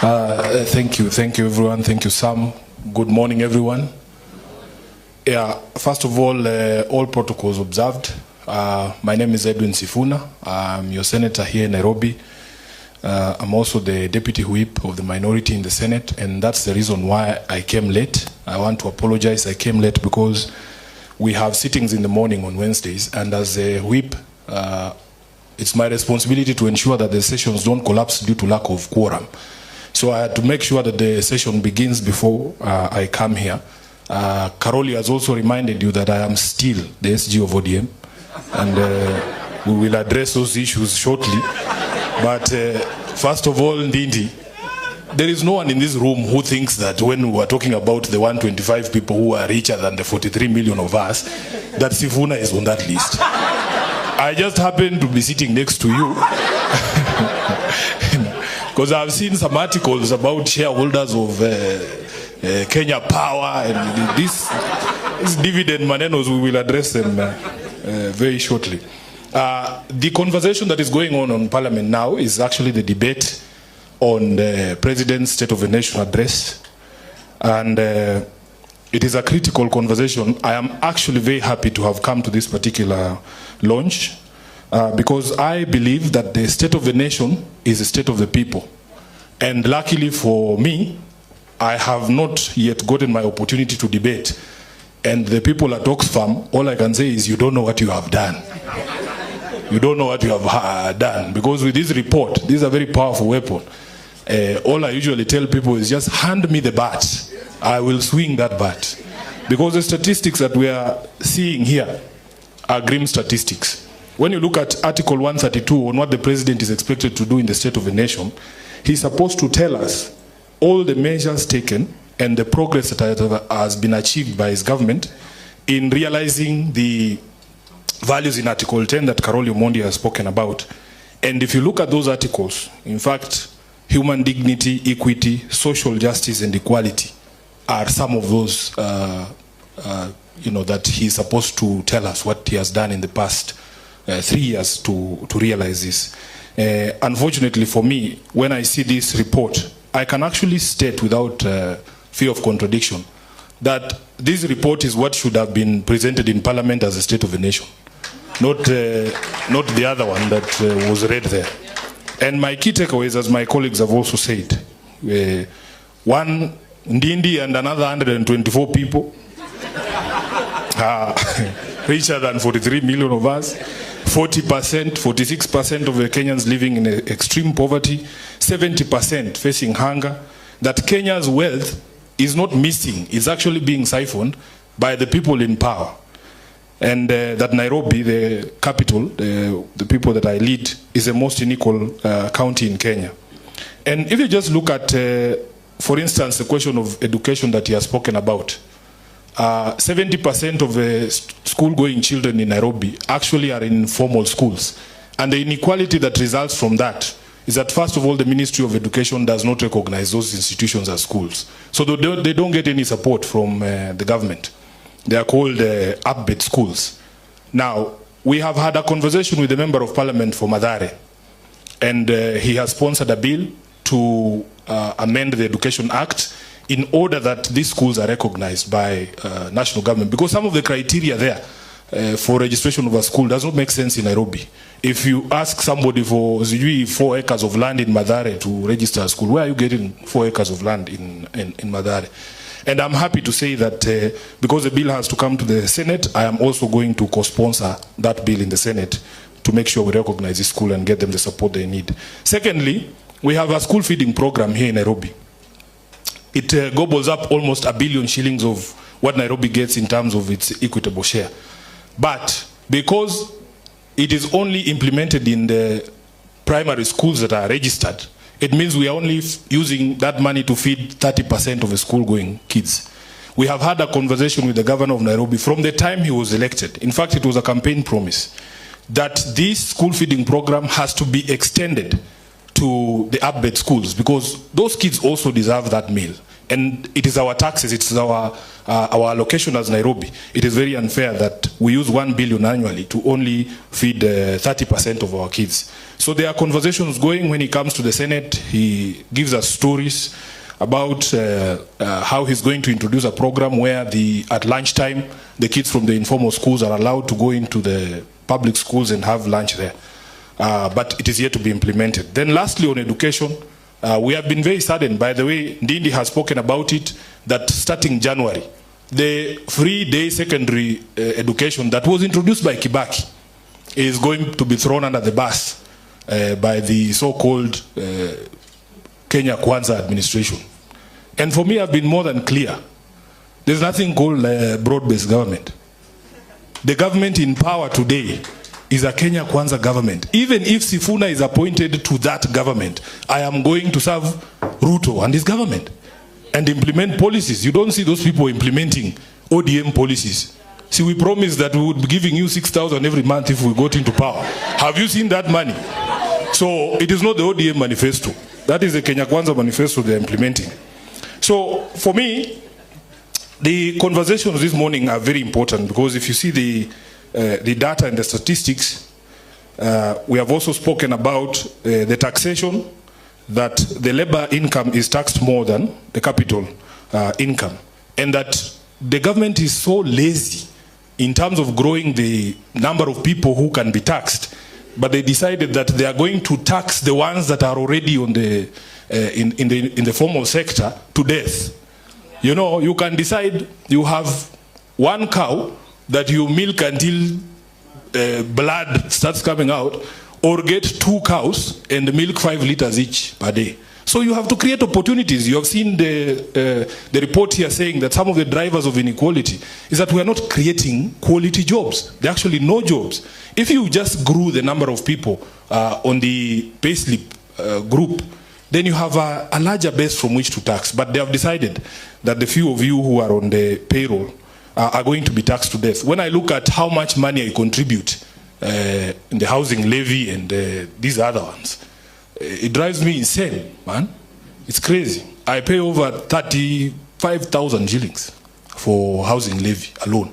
Thank you everyone. Thank you, Sam. Good morning, everyone. Yeah, first of all protocols observed. My name is ODM Sifuna. I'm your senator here in Nairobi. I'm also the deputy whip of the minority in the Senate, and that's the reason why I came late. I want to apologize. I came late because we have sittings in the morning on Wednesdays, and as a whip, it's my responsibility to ensure that the sessions don't collapse due to lack of quorum. So I had to make sure that the session begins before I come here. Karoli has also reminded you that I am still the SG of ODM, and we will address those issues shortly. But first of all, Ndindi, there is no one in this room who thinks that when we are talking about the 125 people who are richer than the 43 million of us, that Sifuna is on that list. I just happen to be sitting next to you because I've seen some articles about shareholders of Kenya Power and this dividend manenos. We will address them very shortly. The conversation that is going on Parliament now is actually the debate on the President's State of the Nation address, and it is a critical conversation. I am actually very happy to have come to this particular launch because I believe that the State of the Nation is the state of the people, and luckily for me, I have not yet gotten my opportunity to debate, and the people at Oxfam, all I can say is you don't know what you have done. You don't know what you have done, because with this report, this is a very powerful weapon. All I usually tell people is just hand me the bat. I will swing that bat. Because the statistics that we are seeing here are grim statistics. When you look at Article 132 on what the President is expected to do in the State of the Nation, he's supposed to tell us all the measures taken and the progress that has been achieved by his government in realizing the values in Article 10 that Karoli Omondi has spoken about. And if you look at those articles, in fact, human dignity, equity, social justice, and equality are some of those, that he's supposed to tell us what he has done in the past 3 years to realize this. Unfortunately for me, when I see this report, I can actually state without fear of contradiction that this report is what should have been presented in Parliament as a State of the Nation. Not the other one that was read there. And my key takeaways, as my colleagues have also said, one Ndindi and another 124 people, richer than 43 million of us, 40%, 46% of the Kenyans living in extreme poverty, 70% facing hunger, that Kenya's wealth is not missing, it's actually being siphoned by the people in power. And that Nairobi, the capital, the people that I lead, is the most unequal county in Kenya. And if you just look at, for instance, the question of education that he has spoken about, 70% of the school-going children in Nairobi actually are in formal schools. And the inequality that results from that is that, first of all, the Ministry of Education does not recognize those institutions as schools. So they don't get any support from the government. They are called upbed schools. Now, we have had a conversation with the Member of Parliament for Mathare, and he has sponsored a bill to amend the Education Act in order that these schools are recognized by national government. Because some of the criteria there for registration of a school does not make sense in Nairobi. If you ask somebody for 4 acres of land in Mathare to register a school, where are you getting 4 acres of land in Mathare? And I'm happy to say that because the bill has to come to the Senate, I am also going to co-sponsor that bill in the Senate to make sure we recognize this school and get them the support they need. Secondly, we have a school feeding program here in Nairobi. It gobbles up almost 1 billion shillings of what Nairobi gets in terms of its equitable share. But because it is only implemented in the primary schools that are registered, it means we are only using that money to feed 30% of the school-going kids. We have had a conversation with the governor of Nairobi from the time he was elected. In fact, it was a campaign promise that this school feeding program has to be extended to the upbed schools, because those kids also deserve that meal. and it is our taxes, it is our allocation as Nairobi. It is very unfair that we use 1 billion annually to only feed 30% of our kids. So there are conversations going. When he comes to the Senate, he gives us stories about how he's going to introduce a program where at lunchtime, the kids from the informal schools are allowed to go into the public schools and have lunch there. But it is yet to be implemented. Then lastly, on education, we have been very saddened. By the way, Ndindi has spoken about it, that starting January, the free day secondary education that was introduced by Kibaki is going to be thrown under the bus by the so-called Kenya Kwanza administration. And for me, I've been more than clear. There's nothing called broad-based government. The government in power today is a Kenya Kwanza government. Even if Sifuna is appointed to that government, I am going to serve Ruto and his government and implement policies. You don't see those people implementing ODM policies. See, we promised that we would be giving you 6,000 every month if we got into power. Have you seen that money? So it is not the ODM manifesto. That is the Kenya Kwanza manifesto they're implementing. So for me, the conversations this morning are very important, because if you see the data and the statistics, we have also spoken about the taxation, that the labor income is taxed more than the capital income, and that the government is so lazy in terms of growing the number of people who can be taxed, but they decided that they are going to tax the ones that are already on the in the formal sector to death. You know, you can decide you have one cow that you milk until blood starts coming out, or get 2 cows and milk 5 liters each per day. So you have to create opportunities. You have seen the report here saying that some of the drivers of inequality is that we are not creating quality jobs. There are actually no jobs. If you just grew the number of people on the payslip group, then you have a larger base from which to tax. But they have decided that the few of you who are on the payroll are going to be taxed to death. When I look at how much money I contribute in the housing levy and these other ones, it drives me insane, man. It's crazy. I pay over 35,000 shillings for housing levy alone.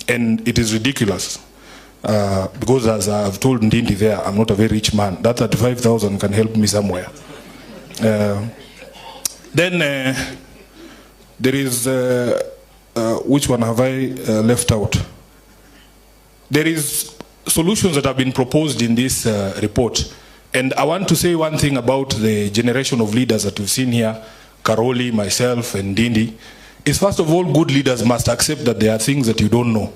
And it is ridiculous. Because as I've told Ndindi there, I'm not a very rich man. That 35,000 can help me somewhere. Then there is, which one have I left out? There is solutions that have been proposed in this report. And I want to say one thing about the generation of leaders that we've seen here, Karoli, myself, and Ndindi, is first of all, good leaders must accept that there are things that you don't know,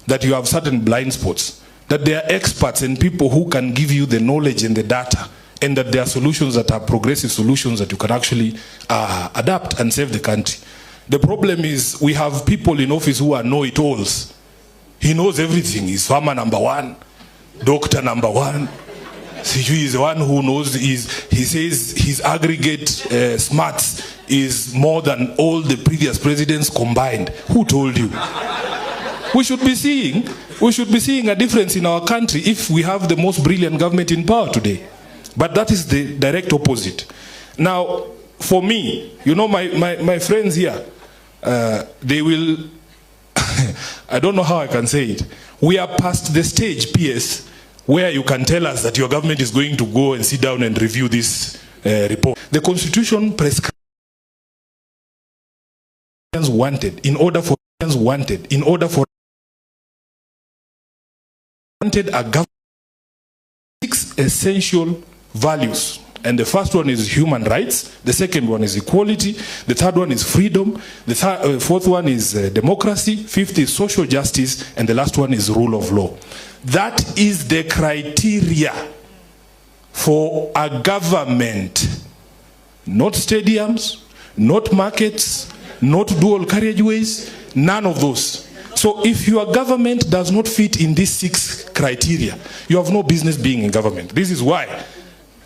that you have certain blind spots, that there are experts and people who can give you the knowledge and the data, and that there are solutions that are progressive solutions that you can actually adapt and save the country. The problem is we have people in office who are know-it-alls. He knows everything. He's farmer number 1, doctor number 1. So he is the one who knows. He says his aggregate smarts is more than all the previous presidents combined. Who told you? We should be seeing a difference in our country if we have the most brilliant government in power today. But that is the direct opposite. Now, for me, you know, my friends here, they will, I don't know how I can say it. We are past the stage, PS, where you can tell us that your government is going to go and sit down and review this report. The Constitution prescribes wanted in order for a government 6 essential values. And the first one is human rights, the second one is equality, the third one is freedom, the fourth one is democracy, fifth is social justice, and the last one is rule of law. That is the criteria for a government. Not stadiums, not markets, not dual carriageways, none of those. So if your government does not fit in these 6 criteria, you have no business being in government. This is why,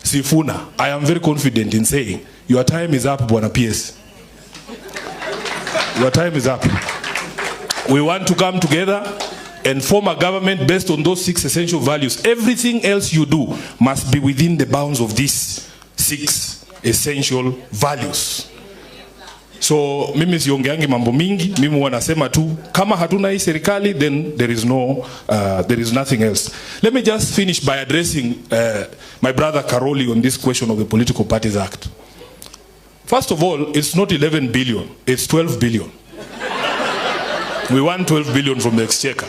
Sifuna, I am very confident in saying, your time is up, Bwana PS. Your time is up. We want to come together and form a government based on those 6 essential values. Everything else you do must be within the bounds of these 6 essential values. So mimi siongeangi mambo mingi, mimi wanasema tu kama hatuna hii serikali, then there is nothing else. Let me just finish by addressing my brother Karoli on this question of the Political Parties Act. First of all, it's not 11 billion, it's 12 billion. We want 12 billion from the exchequer.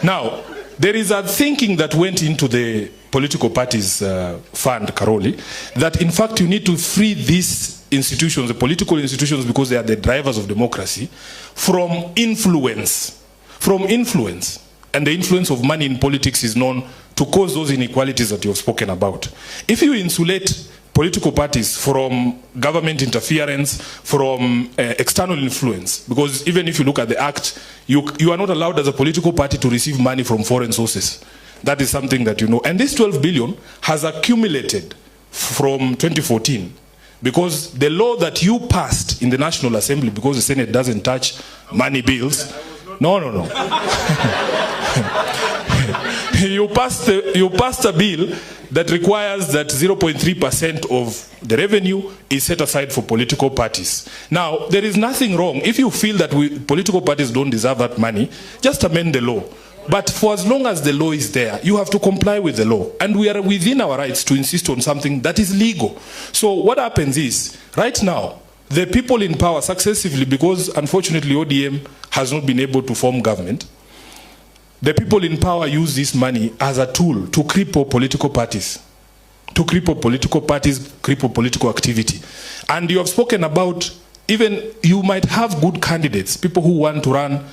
Now, there is a thinking that went into the political parties fund, Karoli, that in fact you need to free these institutions, the political institutions, because they are the drivers of democracy, from influence. From influence. And the influence of money in politics is known to cause those inequalities that you have spoken about. If you insulate political parties from government interference, from external influence, because even if you look at the act, you are not allowed as a political party to receive money from foreign sources. That is something that you know. And this 12 billion has accumulated from 2014 because the law that you passed in the National Assembly, because the Senate doesn't touch money bills. No. You passed a bill that requires that 0.3% of the revenue is set aside for political parties. Now, there is nothing wrong. If you feel that political parties don't deserve that money, just amend the law. But for as long as the law is there, you have to comply with the law. And we are within our rights to insist on something that is legal. So what happens is, right now, the people in power successively, because unfortunately ODM has not been able to form government, the people in power use this money as a tool to cripple political parties. To cripple political parties, cripple political activity. And you have spoken about, even you might have good candidates, people who want to run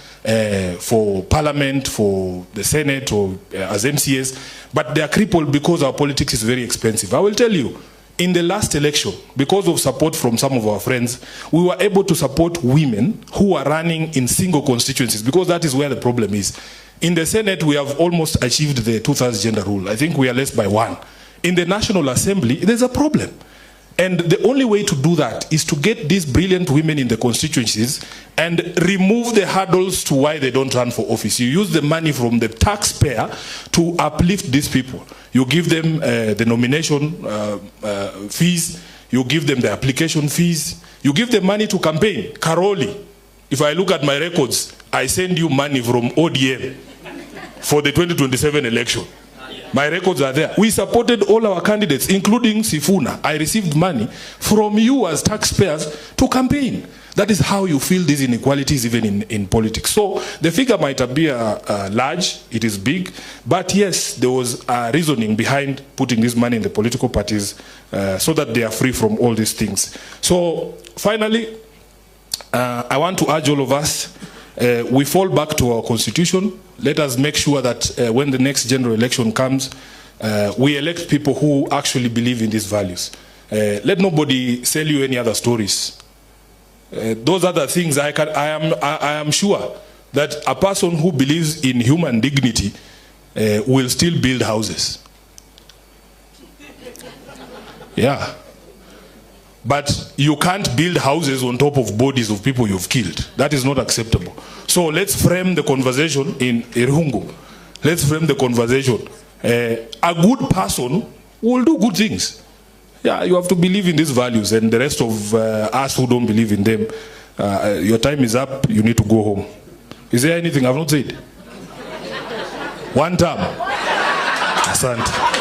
for parliament, for the Senate, or as MCAs, but they are crippled because our politics is very expensive. I will tell you, in the last election, because of support from some of our friends, we were able to support women who are running in single constituencies, because that is where the problem is. In the Senate, we have almost achieved the 2/3 gender rule. I think we are less by 1. In the National Assembly, there's a problem. And the only way to do that is to get these brilliant women in the constituencies and remove the hurdles to why they don't run for office. You use the money from the taxpayer to uplift these people. You give them the nomination fees, you give them the application fees, you give them money to campaign. Karoli, if I look at my records, I send you money from ODM for the 2027 election. My records are there. We supported all our candidates, including Sifuna. I received money from you as taxpayers to campaign. That is how you feel these inequalities even in politics. So the figure might appear large, it is big, but yes, there was a reasoning behind putting this money in the political parties so that they are free from all these things. So finally, I want to urge all of us, we fall back to our constitution. Let us make sure that when the next general election comes, we elect people who actually believe in these values. Let nobody sell you any other stories. Those other things, I am sure that a person who believes in human dignity will still build houses. Yeah. But you can't build houses on top of bodies of people you've killed. That is not acceptable. So let's frame the conversation in Irungu. Let's frame the conversation. A good person will do good things. Yeah, you have to believe in these values, and the rest of us who don't believe in them, your time is up, you need to go home. Is there anything I've not said? One time. Asante.